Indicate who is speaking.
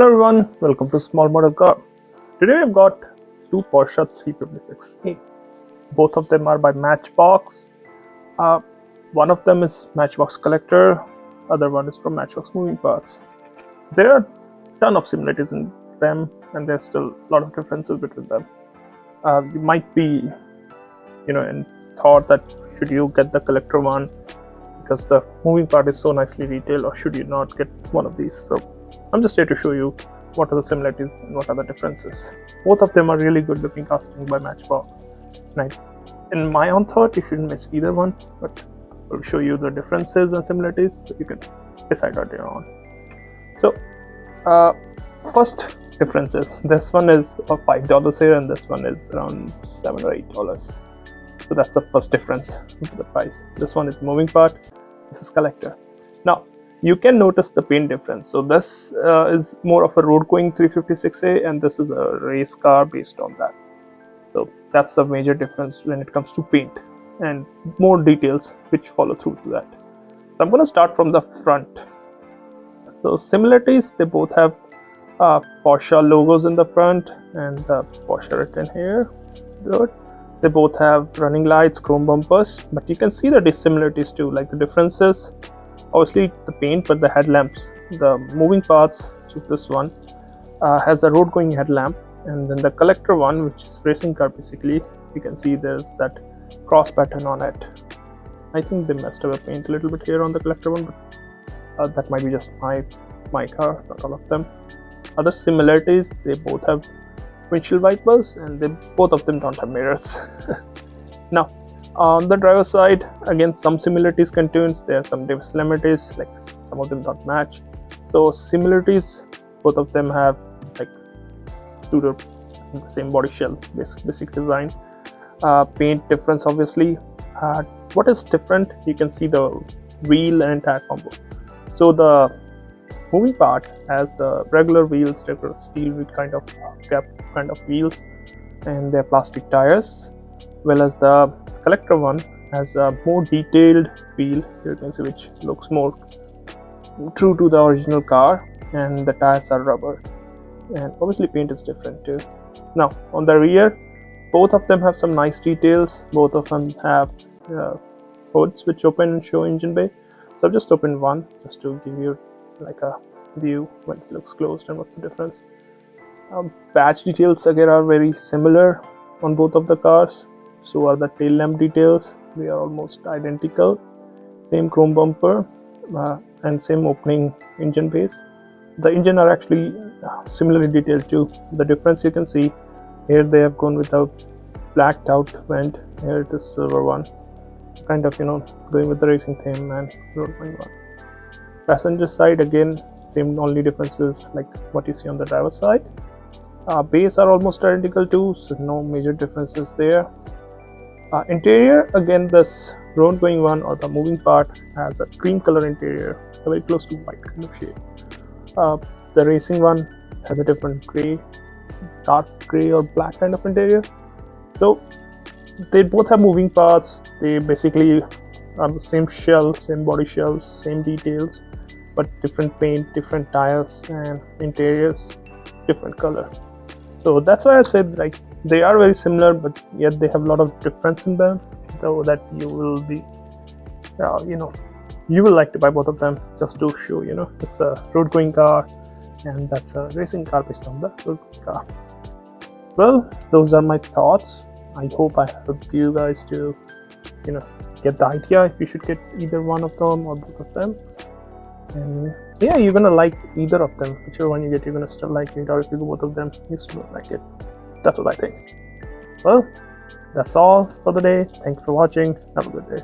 Speaker 1: Hello everyone, welcome to Small Model Car. Today I've got two Porsche 356A. Both of them are by Matchbox. One of them is Matchbox Collector, other one is from Matchbox Moving Parts. There are a ton of similarities in them, and there's still a lot of differences between them. You might be, in thought that should you get the Collector one because the moving part is so nicely detailed, or should you not get one of these? So I'm just here to show you what are the similarities and what are the differences. Both of them are really good looking casting by Matchbox. And in my own thought, you shouldn't miss either one, but I'll show you the differences and similarities so you can decide on your own. So first differences, this one is $5 here and this one is around $7 or $8. So that's the first difference in the price. This one is moving part, this is collector. Now you can notice the paint difference. So this is more of a road going 356A and this is a race car based on that. So that's a major difference when it comes to paint, and more details which follow through to that. So I'm going to start from the front. So similarities, they both have Porsche logos in the front and the Porsche written here. Good. They both have running lights, chrome bumpers, but you can see the dissimilarities too, like the differences. Obviously the paint, but the headlamps, the moving parts, which is this one, has a road going headlamp, and then the collector one, which is racing car basically, you can see there's that cross pattern on it. I think they messed up the paint a little bit here on the collector one, but that might be just my car, not all of them. Other similarities, they both have windshield wipers and both of them don't have mirrors. Now on the driver's side, again some similarities continued. There are some dissimilarities, like some of them don't match. So similarities, both of them have like the same body shell, basic design. Paint difference, obviously. What is different, you can see the wheel and tire combo. So the moving part has the regular wheels, regular steel with kind of cap kind of wheels, and they're plastic tires, well as the collector one has a more detailed wheel, you can see, which looks more true to the original car, and the tires are rubber, and obviously paint is different too. Now on the rear, both of them have some nice details. Both of them have hoods which open and show engine bay. So I've just opened one just to give you like a view when it looks closed and what's the difference. Patch details again are very similar on both of the cars. So are the tail lamp details, they are almost identical. Same chrome bumper and same opening engine base. The engine are actually similarly detailed too. The difference you can see here, they have gone with a blacked out vent. Here it is silver one, kind of going with the racing theme and road going one. Passenger side, again same, only differences like what you see on the driver's side. Base are almost identical too, so no major differences there. Interior, again this road going one or the moving part has a cream color interior, very close to white kind of shade. The racing one has a different gray, dark gray or black kind of interior. So they both have moving parts. They basically are the same shell, same body shells, same details, but different paint, different tires, and interiors different color. So that's why I said like they are very similar, but yet they have a lot of difference in them, so that you will be you will like to buy both of them, just to show it's a road going car and that's a racing car based on the road going car. Well, those are my thoughts. I hope I helped you guys to get the idea if you should get either one of them or both of them. And yeah, you're gonna like either of them. Whichever one you get, you're gonna still like it, or if you go both of them, you still like it. That's what I think. Well, that's all for the day. Thanks for watching. Have a good day.